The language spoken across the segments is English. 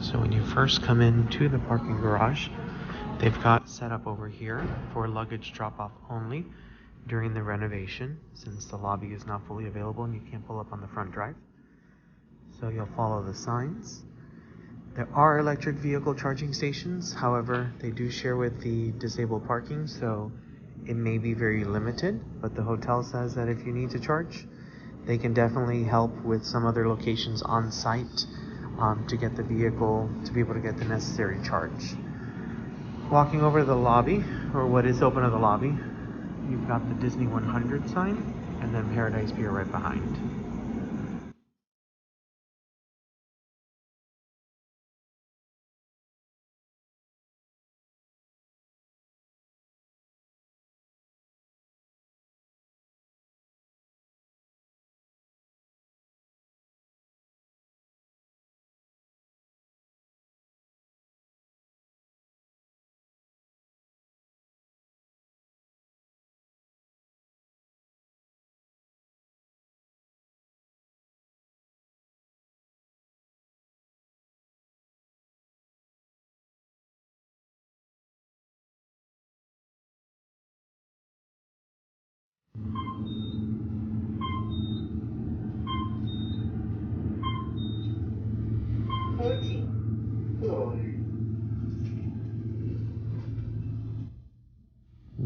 So when you first come into the parking garage, they've got set up over here for luggage drop-off only during the renovation, since the lobby is not fully available and you can't pull up on the front drive. So you'll follow the signs. There are electric vehicle charging stations, however, they do share with the disabled parking, so it may be very limited, but the hotel says that if you need to charge, they can definitely help with some other locations on site to get the vehicle to be able to get the necessary charge. Walking over to the lobby, or what is open to the lobby, you've got the Disney 100 sign, and then Paradise Pier right behind.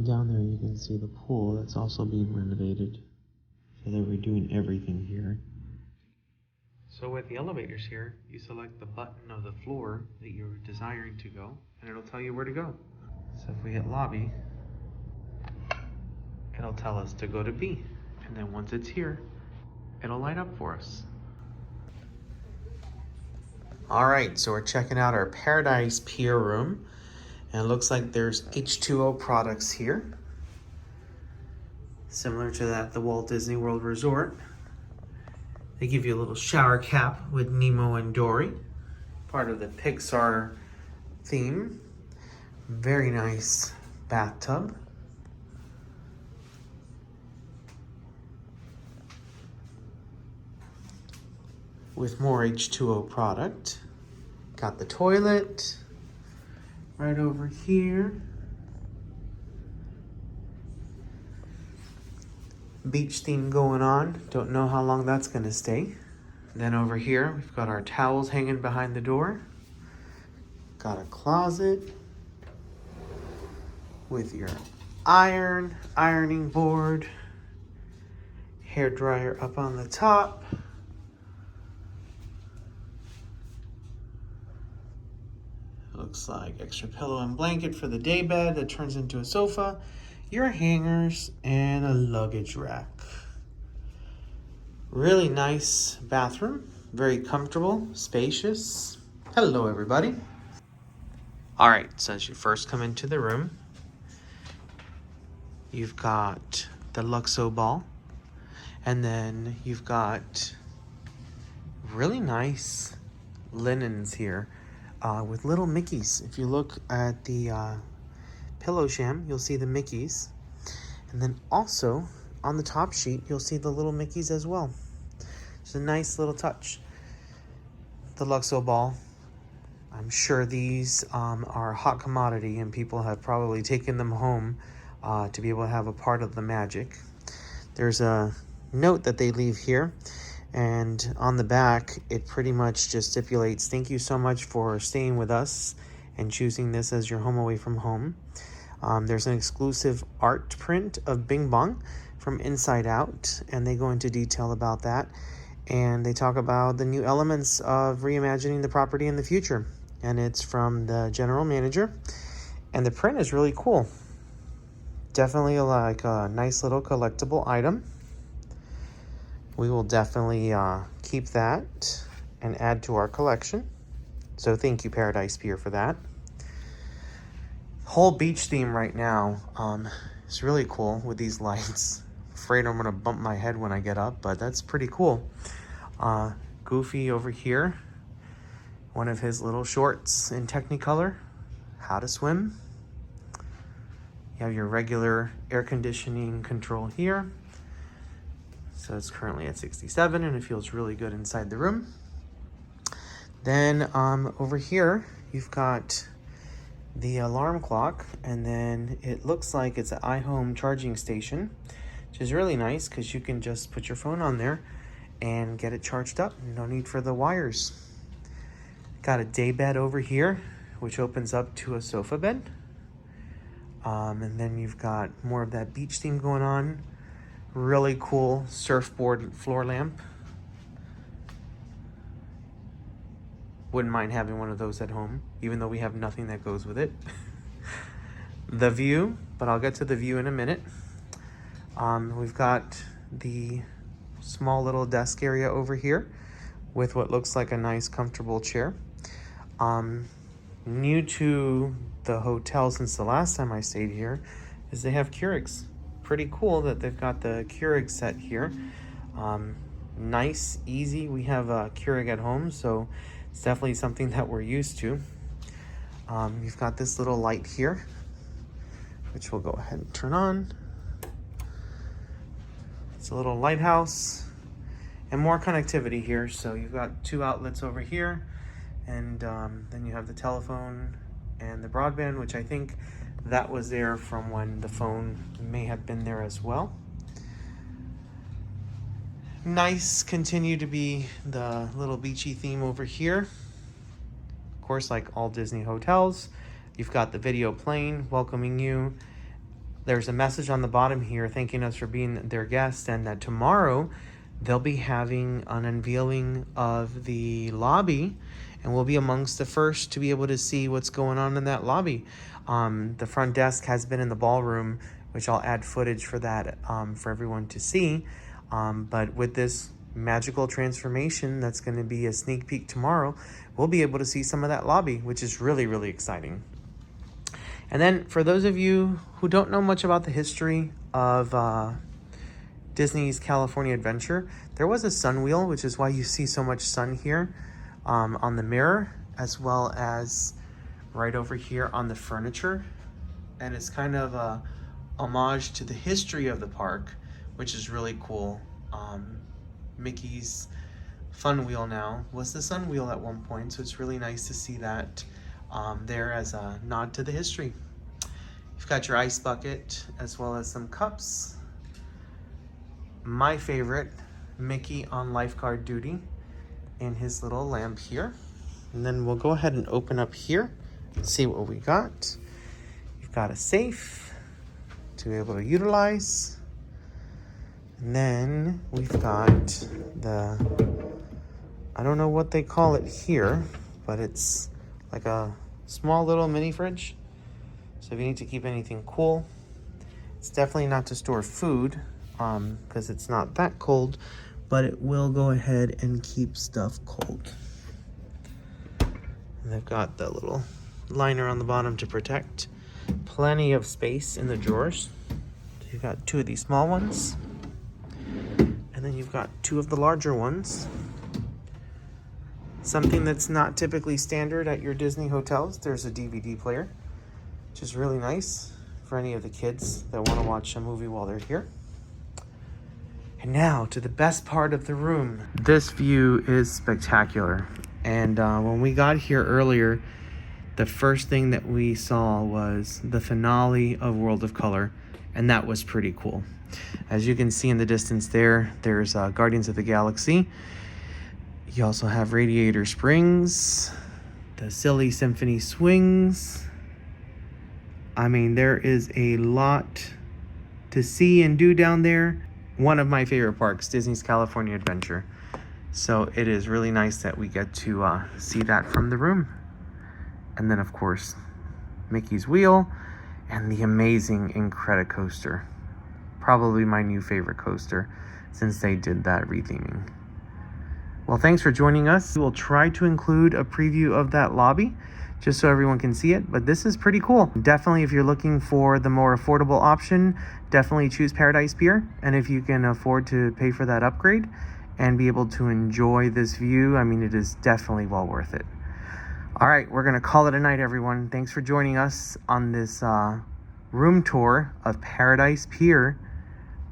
Down there you can see the pool that's also being renovated. So they're redoing everything here. So with the elevators here, you select the button of the floor that you're desiring to go, and it'll tell you where to go. So if we hit lobby, it'll tell us to go to B. And then once it's here, it'll light up for us. All right, so we're checking out our Paradise Pier room. And it looks like there's H2O products here. Similar to that, the Walt Disney World Resort. They give you a little shower cap with Nemo and Dory. Part of the Pixar theme. Very nice bathtub. With more H2O product. Got the toilet right over here. Beach theme going on. Don't know how long that's gonna stay. Then over here, we've got our towels hanging behind the door. Got a closet with your ironing board, hair dryer up on the top. Looks like extra pillow and blanket for the daybed that turns into a sofa, your hangers, and a luggage rack. Really nice bathroom, very comfortable, spacious. Hello, everybody. All right, so as you first come into the room, you've got the Luxo ball, and then you've got really nice linens here. With little Mickeys. If you look at the pillow sham, you'll see the Mickeys. And then also, on the top sheet, you'll see the little Mickeys as well. It's a nice little touch. The Luxo ball. I'm sure these are a hot commodity and people have probably taken them home to be able to have a part of the magic. There's a note that they leave here. And on the back, it pretty much just stipulates, thank you so much for staying with us and choosing this as your home away from home. There's an exclusive art print of Bing Bong from Inside Out, and they go into detail about that. And they talk about the new elements of reimagining the property in the future. And it's from the general manager. And the print is really cool. Definitely like a nice little collectible item. We will definitely keep that and add to our collection. So thank you, Paradise Pier, for that. Whole beach theme right now is really cool with these lights. Afraid I'm gonna bump my head when I get up, but that's pretty cool. Goofy over here, one of his little shorts in Technicolor, how to swim. You have your regular air conditioning control here. So it's currently at 67 and it feels really good inside the room. Then over here, you've got the alarm clock, and then it looks like it's an iHome charging station, which is really nice because you can just put your phone on there and get it charged up. No need for the wires. Got a day bed over here, which opens up to a sofa bed. And then you've got more of that beach theme going on. Really cool surfboard floor lamp. Wouldn't mind having one of those at home, even though we have nothing that goes with it. The view, but I'll get to the view in a minute. We've got the small little desk area over here with what looks like a nice comfortable chair. New to the hotel since the last time I stayed here is they have Keurigs. Pretty cool that they've got the Keurig set here. Nice, easy. We have a Keurig at home, so it's definitely something that we're used to. You've got this little light here, which we'll go ahead and turn on. It's a little lighthouse and more connectivity here. So you've got 2 outlets over here, and then you have the telephone and the broadband, which I think that was there from when the phone may have been there as well. Nice, continue to be the little beachy theme over here. Of course, like all Disney hotels, you've got the video playing, welcoming you. There's a message on the bottom here thanking us for being their guests, and that tomorrow they'll be having an unveiling of the lobby, and we'll be amongst the first to be able to see what's going on in that lobby. The front desk has been in the ballroom, which I'll add footage for that for everyone to see. But with this magical transformation that's going to be a sneak peek tomorrow, we'll be able to see some of that lobby, which is really, really exciting. And then for those of you who don't know much about the history of Disney's California Adventure, there was a sun wheel, which is why you see so much sun here on the mirror, as well as right over here on the furniture. And it's kind of a homage to the history of the park, which is really cool. Mickey's fun wheel now was the sun wheel at one point, so it's really nice to see that there as a nod to the history. You've got your ice bucket as well as some cups. My favorite, Mickey on lifeguard duty in his little lamp here. And then we'll go ahead and open up here and see what we got. You've got a safe to be able to utilize. And then we've got the, I don't know what they call it here, but it's like a small little mini fridge. So if you need to keep anything cool, it's definitely not to store food because it's not that cold, but it will go ahead and keep stuff cold. And they've got the little liner on the bottom to protect. Plenty of space in the drawers. So you've got 2 of these small ones. And then you've got 2 of the larger ones. Something that's not typically standard at your Disney hotels, there's a DVD player, which is really nice for any of the kids that want to watch a movie while they're here. And now to the best part of the room. This view is spectacular. And when we got here earlier, the first thing that we saw was the finale of World of Color, and that was pretty cool. As you can see in the distance there's Guardians of the Galaxy. You also have Radiator Springs, the Silly Symphony Swings. I mean, there is a lot to see and do down there. One of my favorite parks, Disney's California Adventure. So it is really nice that we get to see that from the room. And then, of course, Mickey's Wheel and the amazing Incredicoaster. Probably my new favorite coaster since they did that retheming. Well, thanks for joining us. We'll try to include a preview of that lobby just so everyone can see it, but this is pretty cool. Definitely, if you're looking for the more affordable option, definitely choose Paradise Pier. And if you can afford to pay for that upgrade and be able to enjoy this view, I mean, it is definitely well worth it. All right, we're gonna call it a night, everyone. Thanks for joining us on this room tour of Paradise Pier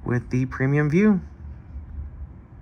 with the premium view.